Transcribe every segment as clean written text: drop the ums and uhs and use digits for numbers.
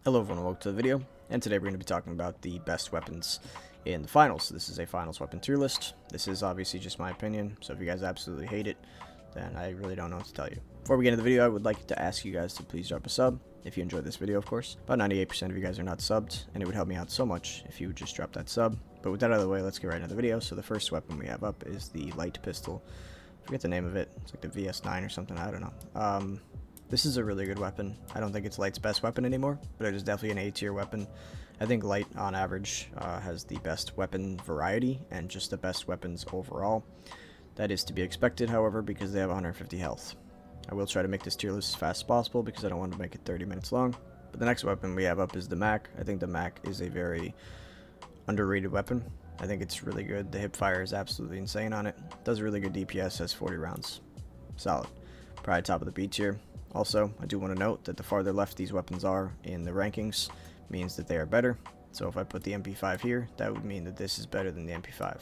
Hello everyone, welcome to the video, and today we're going to be talking about the best weapons in the finals. So this is a finals weapon tier list. This is obviously just my opinion, so if you guys absolutely hate it, then I really don't know what to tell you. Before we get into the video, I would like to ask you guys to please drop a sub, if you enjoyed this video of course. About 98% of you guys are not subbed, and it would help me out so much if you would just drop that sub. But with that out of the way, let's get right into the video. So the first weapon we have up is the light pistol. I forget the name of it, it's like the VS9 or something, I don't know. This is a really good weapon. I don't think it's Light's best weapon anymore, but it is definitely an A tier weapon. I think Light, on average, has the best weapon variety and just the best weapons overall. That is to be expected, however, because they have 150 health. I will try to make this tier list as fast as possible because I don't want to make it 30 minutes long. But the next weapon we have up is the Mac. I think the Mac is a very underrated weapon. I think it's really good. The hip fire is absolutely insane on it. Does really good DPS, has 40 rounds. Solid. Probably top of the B tier. Also, I do want to note that the farther left these weapons are in the rankings means that they are better. So if I put the MP5 here, that would mean that this is better than the MP5.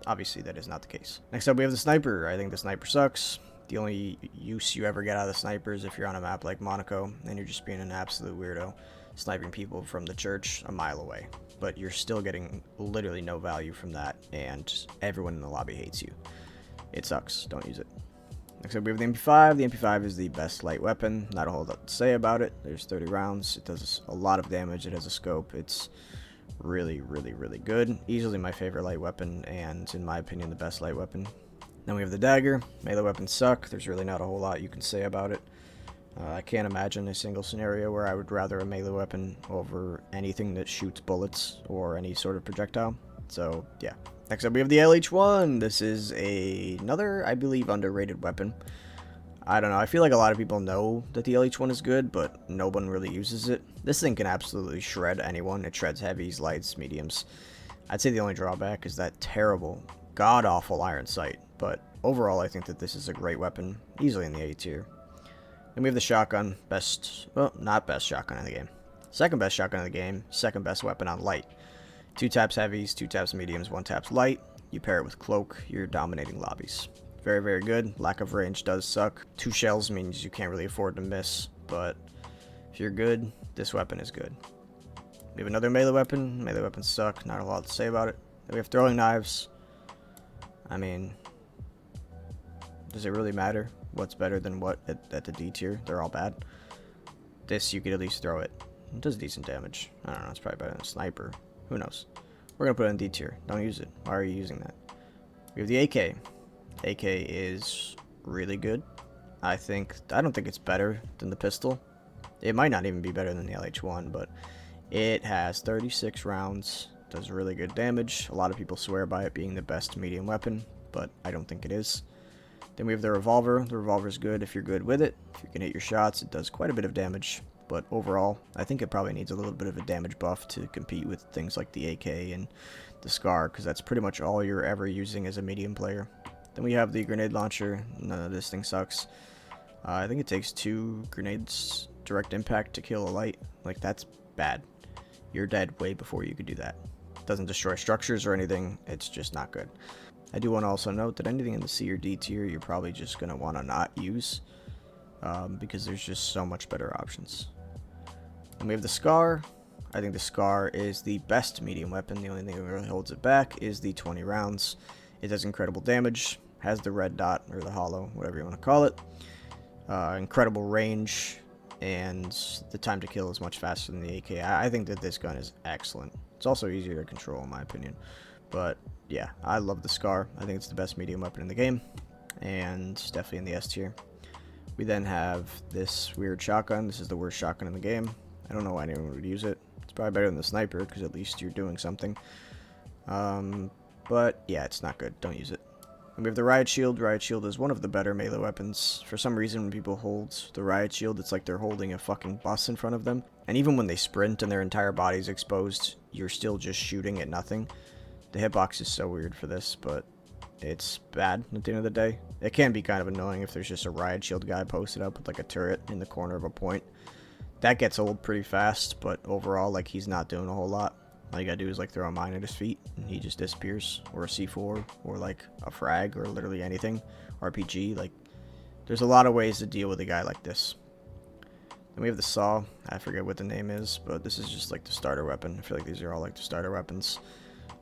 Obviously, that is not the case. Next up, we have the Sniper. I think the Sniper sucks. The only use you ever get out of the Sniper is if you're on a map like Monaco, and you're just being an absolute weirdo, sniping people from the church a mile away. But you're still getting literally no value from that, and everyone in the lobby hates you. It sucks. Don't use it. Next up we have the MP5. The MP5 is the best light weapon. Not a whole lot to say about it. There's 30 rounds. It does a lot of damage. It has a scope. It's really, really, really good. Easily my favorite light weapon, and in my opinion, the best light weapon. Then we have the Dagger. Melee weapons suck. There's really not a whole lot you can say about it. I can't imagine a single scenario where I would rather a melee weapon over anything that shoots bullets or any sort of projectile. So, yeah. Next up, we have the LH1. This is another, I believe, underrated weapon. I don't know. I feel like a lot of people know that the LH1 is good, but no one really uses it. This thing can absolutely shred anyone. It shreds heavies, lights, mediums. I'd say the only drawback is that terrible, god-awful iron sight. But overall, I think that this is a great weapon, easily in the A tier. Then we have the shotgun. Not best shotgun in the game. Second best shotgun in the game. Second best weapon on light. 2 taps heavies, 2 taps mediums, 1 taps light. You pair it with cloak, you're dominating lobbies. Very, very good. Lack of range does suck. 2 shells means you can't really afford to miss, but if you're good, this weapon is good. We have another melee weapon. Melee weapons suck. Not a lot to say about it. Then we have throwing knives. I mean, does it really matter what's better than what at the D tier? They're all bad. This, you could at least throw it. It does decent damage. I don't know, it's probably better than a sniper. Who knows? We're going to put it in D tier. Don't use it. Why are you using that? We have the AK. AK is really good. I don't think it's better than the pistol. It might not even be better than the LH1, but it has 36 rounds. Does really good damage. A lot of people swear by it being the best medium weapon, but I don't think it is. Then we have the revolver. The revolver is good if you're good with it. If you can hit your shots, it does quite a bit of damage. But overall, I think it probably needs a little bit of a damage buff to compete with things like the AK and the SCAR, because that's pretty much all you're ever using as a medium player. Then we have the grenade launcher. None of this thing sucks. I think it takes 2 grenades direct impact to kill a light. Like, that's bad. You're dead way before you could do that. It doesn't destroy structures or anything. It's just not good. I do want to also note that anything in the C or D tier, you're probably just going to want to not use, because there's just so much better options. And we have the SCAR. I think the SCAR is the best medium weapon. The only thing that really holds it back is the 20 rounds. It does incredible damage, has the red dot, or the hollow, whatever you want to call it. Incredible range, and the time to kill is much faster than the AK. I think that this gun is excellent. It's also easier to control, in my opinion. But, yeah, I love the SCAR. I think it's the best medium weapon in the game, and it's definitely in the S tier. We then have this weird shotgun. This is the worst shotgun in the game. I don't know why anyone would use it. It's probably better than the sniper, because at least you're doing something. But, yeah, it's not good. Don't use it. And we have the riot shield. Riot shield is one of the better melee weapons. For some reason, when people hold the riot shield, it's like they're holding a fucking bus in front of them. And even when they sprint and their entire body's exposed, you're still just shooting at nothing. The hitbox is so weird for this, but it's bad at the end of the day. It can be kind of annoying if there's just a riot shield guy posted up with like a turret in the corner of a point. That gets old pretty fast, but overall, like, he's not doing a whole lot. All you gotta do is like throw a mine at his feet and he just disappears, or a C4, or like a frag, or literally anything. RPG. Like, there's a lot of ways to deal with a guy like this. Then we have the saw. I forget what the name is, but this is just like the starter weapon. I feel like these are all like the starter weapons.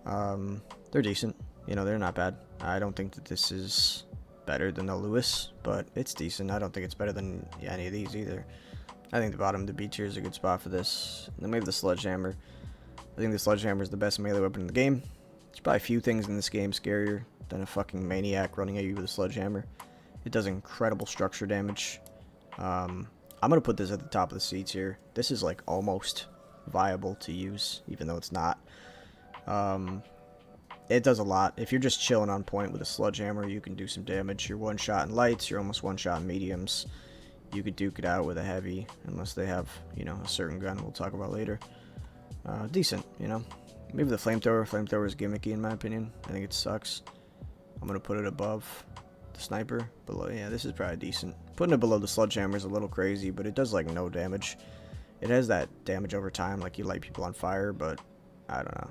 They're decent. You know, they're not bad. I don't think that this is better than the Lewis, but it's decent. I don't think it's better than any of these either. I think the bottom of the B tier is a good spot for this. And then we have the sledgehammer. I think the sledgehammer is the best melee weapon in the game. There's probably a few things in this game scarier than a fucking maniac running at you with a sledgehammer. It does incredible structure damage. I'm gonna put this at the top of the C tier. This is like almost viable to use, even though it's not. It does a lot. If you're just chilling on point with a sledgehammer, you can do some damage. You're one shot in lights, you're almost one shot in mediums. You could duke it out with a heavy, unless they have, you know, a certain gun we'll talk about later. Decent, you know. Maybe the flamethrower. Flamethrower is gimmicky in my opinion. I think it sucks. I'm gonna put it above the sniper. Below, yeah, this is probably decent. Putting it below the sledgehammer is a little crazy, but it does like no damage. It has that damage over time, like you light people on fire, but I don't know.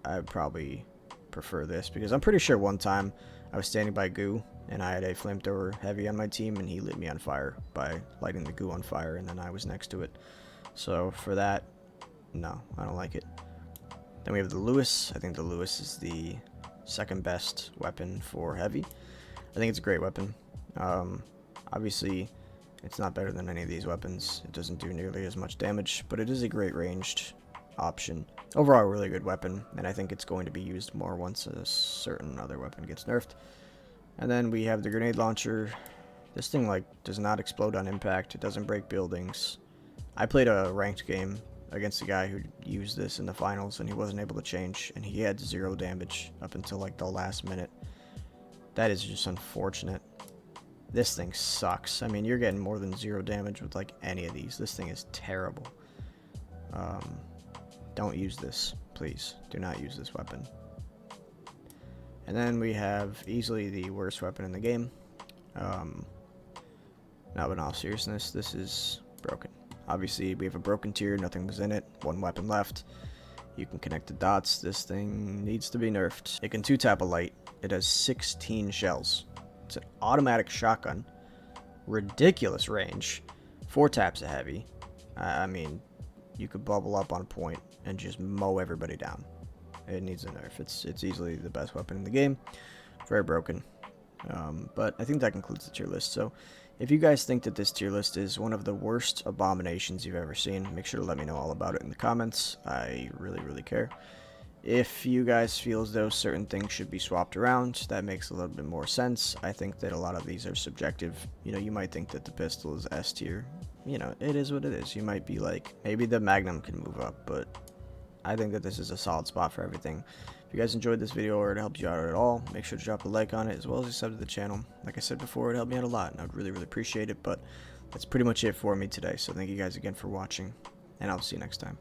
I'd probably prefer this because I'm pretty sure one time I was standing by goo and I had a flamethrower heavy on my team and he lit me on fire by lighting the goo on fire, and then I was next to it. So for that, no, I don't like it. Then we have the Lewis. I think the Lewis is the second best weapon for heavy. I think it's a great weapon. Obviously, it's not better than any of these weapons. It doesn't do nearly as much damage, but it is a great ranged option. Overall, a really good weapon, and I think it's going to be used more once a certain other weapon gets nerfed. And then we have the grenade launcher. This thing like does not explode on impact. It doesn't break buildings. I played a ranked game against a guy who used this in the finals, and he wasn't able to change, and he had 0 damage up until like the last minute. That is just unfortunate. This thing sucks. I mean, you're getting more than 0 damage with like any of these. This thing is terrible. Don't use this, please. Do not use this weapon. And then we have easily the worst weapon in the game. Now, but in all seriousness, this is broken. Obviously, we have a broken tier. Nothing was in it. 1 weapon left. You can connect the dots. This thing needs to be nerfed. It can 2-tap a light. It has 16 shells. It's an automatic shotgun. Ridiculous range. 4 taps a heavy. I mean, you could bubble up on point and just mow everybody down. It needs a nerf. It's easily the best weapon in the game. Very broken. But I think that concludes the tier list. So if you guys think that this tier list is one of the worst abominations you've ever seen, make sure to let me know all about it in the comments. I really, really care. If you guys feel as though certain things should be swapped around, that makes a little bit more sense. I think that a lot of these are subjective. You know, you might think that the pistol is S tier. You know, it is what it is. You might be like, maybe the Magnum can move up, but I think that this is a solid spot for everything. If you guys enjoyed this video or it helped you out at all, make sure to drop a like on it, as well as a sub to the channel. Like I said before, it helped me out a lot, and I would really, really appreciate it. But that's pretty much it for me today. So thank you guys again for watching, and I'll see you next time.